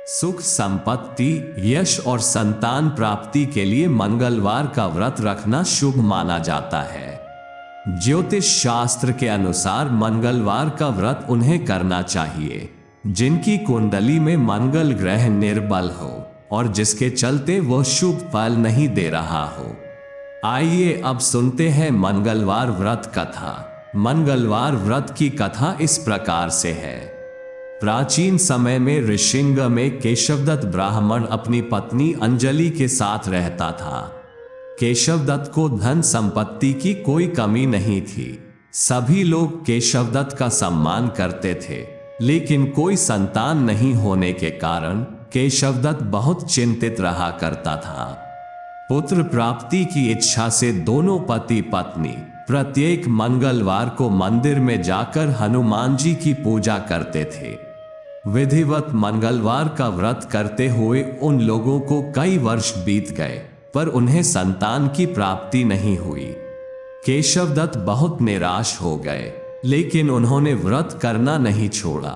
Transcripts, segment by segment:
सुख, संपत्ति, यश और संतान प्राप्ति के लिए मंगलवार का व्रत रखना शुभ माना जाता है। ज्योतिष शास्त्र के अनुसार मंगलवार का व्रत उन्हें करना चाहिए जिनकी कुंडली में मंगल ग्रह निर्बल हो और जिसके चलते वह शुभ फल नहीं दे रहा हो। आइए अब सुनते हैं मंगलवार व्रत कथा। मंगलवार व्रत की कथा इस प्रकार से है। प्राचीन समय में ऋषिंग में केशवदत्त ब्राह्मण अपनी पत्नी अंजलि के साथ रहता था। केशवदत्त को धन संपत्ति की कोई कमी नहीं थी। सभी लोग केशवदत्त का सम्मान करते थे, लेकिन कोई संतान नहीं होने के कारण केशवदत्त बहुत चिंतित रहा करता था। पुत्र प्राप्ति की इच्छा से दोनों पति पत्नी प्रत्येक मंगलवार को मंदिर में जाकर हनुमान जी की पूजा करते थे। विधिवत मंगलवार का व्रत करते हुए उन लोगों को कई वर्ष बीत गए, पर उन्हें संतान की प्राप्ति नहीं हुई। केशवदत्त बहुत निराश हो गए, लेकिन उन्होंने व्रत करना नहीं छोड़ा।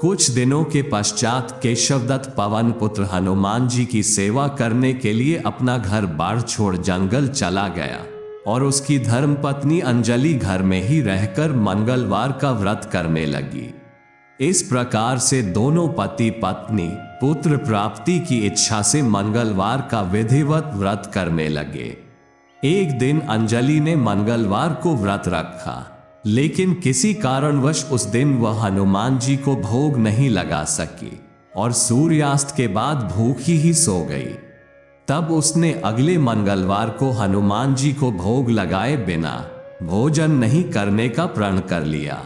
कुछ दिनों के पश्चात केशवदत्त पवन पुत्र हनुमान जी की सेवा करने के लिए अपना घर बार छोड़ जंगल चला गया और उसकी धर्मपत्नी अंजलि घर में ही रहकर मंगलवार का व्रत करने लगी। इस प्रकार से दोनों पति पत्नी पुत्र प्राप्ति की इच्छा से मंगलवार का विधिवत व्रत करने लगे। एक दिन अंजलि ने मंगलवार को व्रत रखा, लेकिन किसी कारणवश उस दिन वह हनुमान जी को भोग नहीं लगा सकी और सूर्यास्त के बाद भूखी ही सो गई। तब उसने अगले मंगलवार को हनुमान जी को भोग लगाए बिना भोजन नहीं करने का प्रण कर लिया।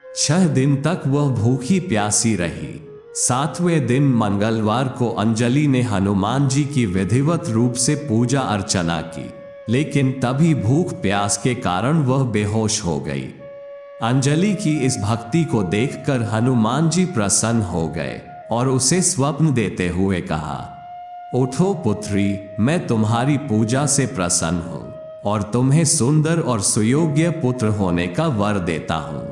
6 दिन तक वह भूखी प्यासी रही। 7वें दिन मंगलवार को अंजलि ने हनुमान जी की विधिवत रूप से पूजा अर्चना की, लेकिन तभी भूख प्यास के कारण वह बेहोश हो गई। अंजलि की इस भक्ति को देखकर हनुमान जी प्रसन्न हो गए और उसे स्वप्न देते हुए कहा, उठो पुत्री, मैं तुम्हारी पूजा से प्रसन्न हूं और तुम्हें सुंदर और सुयोग्य पुत्र होने का वर देता हूं।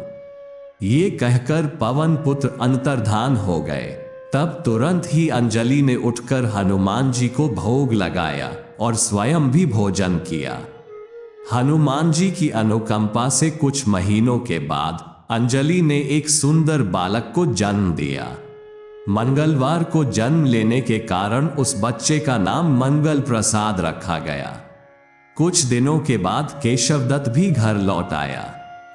ये कहकर पवन पुत्र अंतर्धान हो गए। तब तुरंत ही अंजलि ने उठकर हनुमान जी को भोग लगाया और स्वयं भी भोजन किया। हनुमान जी की अनुकंपा से कुछ महीनों के बाद अंजलि ने एक सुंदर बालक को जन्म दिया। मंगलवार को जन्म लेने के कारण उस बच्चे का नाम मंगल प्रसाद रखा गया। कुछ दिनों के बाद केशवदत्त भी घर लौट आया।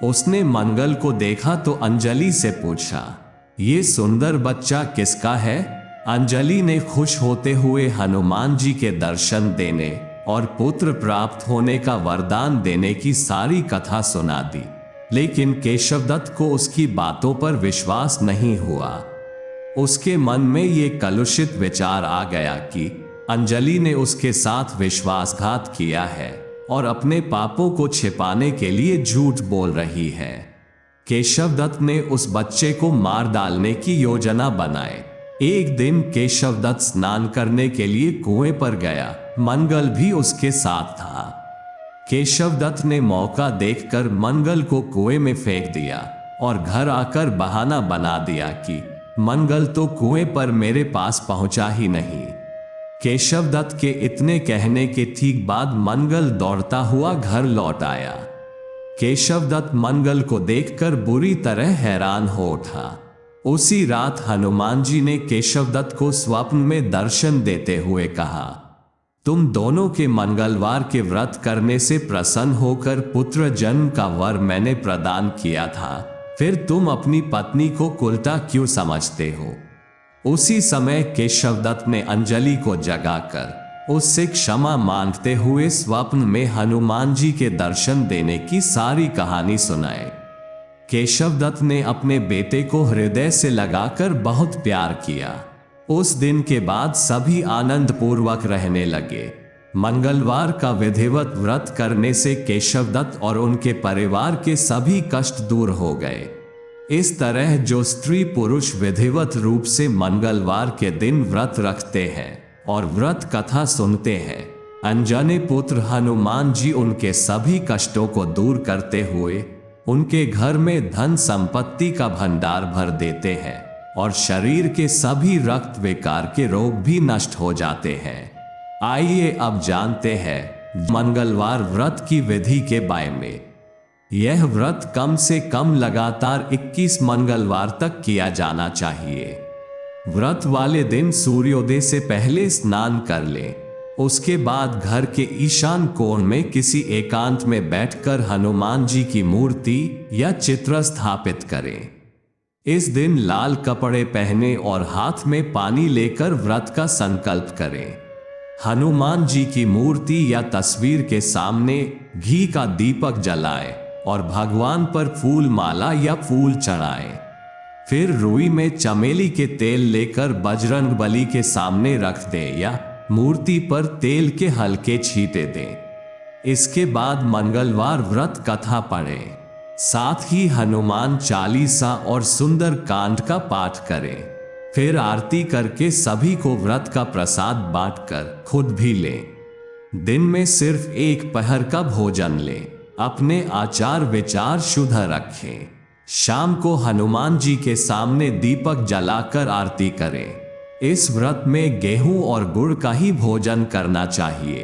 उसने मंगल को देखा तो अंजलि से पूछा, ये सुंदर बच्चा किसका है? अंजलि ने खुश होते हुए हनुमान जी के दर्शन देने और पुत्र प्राप्त होने का वरदान देने की सारी कथा सुना दी, लेकिन केशवदत्त को उसकी बातों पर विश्वास नहीं हुआ। उसके मन में ये कलुषित विचार आ गया कि अंजलि ने उसके साथ विश्वासघात किया है और अपने पापों को छिपाने के लिए झूठ बोल रही है। केशवदत्त ने उस बच्चे को मार डालने की योजना बनाई। एक दिन केशवदत्त स्नान करने के लिए कुएं पर गया। मंगल भी उसके साथ था। केशवदत्त ने मौका देखकर मंगल को कुएं में फेंक दिया और घर आकर बहाना बना दिया कि मंगल तो कुएं पर मेरे पास पहुंचा ही नहीं। केशवदत्त के इतने कहने के ठीक बाद मंगल दौड़ता हुआ घर लौट आया। केशवदत्त मंगल को देखकर बुरी तरह हैरान हो उठा। उसी रात हनुमान जी ने केशवदत्त को स्वप्न में दर्शन देते हुए कहा, तुम दोनों के मंगलवार के व्रत करने से प्रसन्न होकर पुत्र जन्म का वर मैंने प्रदान किया था, फिर तुम अपनी पत्नी को उल्टा क्यों समझते हो? उसी समय केशवदत्त ने अंजलि को जगाकर उससे क्षमा मांगते हुए स्वप्न में हनुमान जी के दर्शन देने की सारी कहानी सुनाई। केशवदत्त ने अपने बेटे को हृदय से लगाकर बहुत प्यार किया। उस दिन के बाद सभी आनंद पूर्वक रहने लगे। मंगलवार का विधिवत व्रत करने से केशवदत्त और उनके परिवार के सभी कष्ट दूर हो गए। इस तरह जो स्त्री पुरुष विधिवत रूप से मंगलवार के दिन व्रत रखते हैं और व्रत कथा सुनते हैं, अनजाने पुत्र हनुमान जी उनके सभी कष्टों को दूर करते हुए उनके घर में धन संपत्ति का भंडार भर देते हैं और शरीर के सभी रक्त विकार के रोग भी नष्ट हो जाते हैं। आइए अब जानते हैं मंगलवार व्रत की विधि के बारे में। यह व्रत कम से कम लगातार 21 मंगलवार तक किया जाना चाहिए। व्रत वाले दिन सूर्योदय से पहले स्नान कर लें। उसके बाद घर के ईशान कोण में किसी एकांत में बैठकर हनुमान जी की मूर्ति या चित्र स्थापित करें। इस दिन लाल कपड़े पहने और हाथ में पानी लेकर व्रत का संकल्प करें। हनुमान जी की मूर्ति या तस्वीर के सामने घी का दीपक जलाएं और भगवान पर फूल माला या फूल चढ़ाएं। फिर रुई में चमेली के तेल लेकर बजरंग बली के सामने रख दें या मूर्ति पर तेल के हल्के छींटे दें। इसके बाद मंगलवार व्रत कथा पढ़ें। साथ ही हनुमान चालीसा और सुंदर कांड का पाठ करें। फिर आरती करके सभी को व्रत का प्रसाद बांटकर खुद भी लें। दिन में सिर्फ एक पहर का भोजन लें। अपने आचार विचार शुद्ध रखें। शाम को हनुमान जी के सामने दीपक जलाकर आरती करें। इस व्रत में गेहूं और गुड़ का ही भोजन करना चाहिए।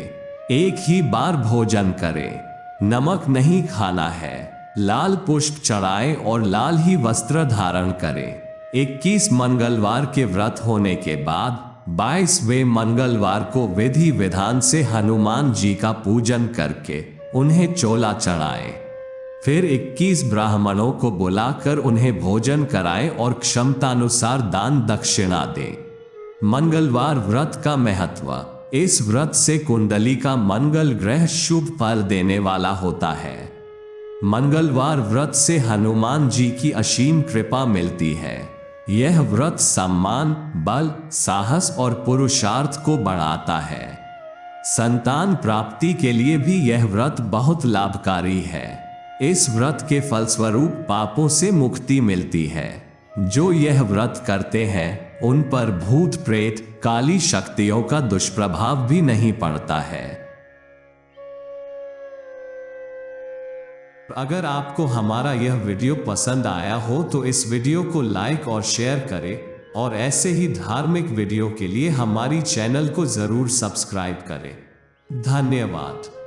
एक ही बार भोजन करें। नमक नहीं खाना है। लाल पुष्प चढ़ाएं और लाल ही वस्त्र धारण करें। 21 मंगलवार के व्रत होने के बाद 22वें मंगलवार को विधि विधान से हनुमान जी का पूजन करके उन्हें चोला चढ़ाएं। फिर 21 ब्राह्मणों को बुलाकर उन्हें भोजन कराएं और क्षमतानुसार दान दक्षिणा दें। मंगलवार व्रत का महत्व। इस व्रत से कुंडली का मंगल ग्रह शुभ फल देने वाला होता है। मंगलवार व्रत से हनुमान जी की असीम कृपा मिलती है। यह व्रत सम्मान, बल, साहस और पुरुषार्थ को बढ़ाता है। संतान प्राप्ति के लिए भी यह व्रत बहुत लाभकारी है। इस व्रत के फलस्वरूप पापों से मुक्ति मिलती है। जो यह व्रत करते हैं उन पर भूत प्रेत काली शक्तियों का दुष्प्रभाव भी नहीं पड़ता है। अगर आपको हमारा यह वीडियो पसंद आया हो तो इस वीडियो को लाइक और शेयर करें और ऐसे ही धार्मिक वीडियो के लिए हमारी चैनल को जरूर सब्सक्राइब करें। धन्यवाद।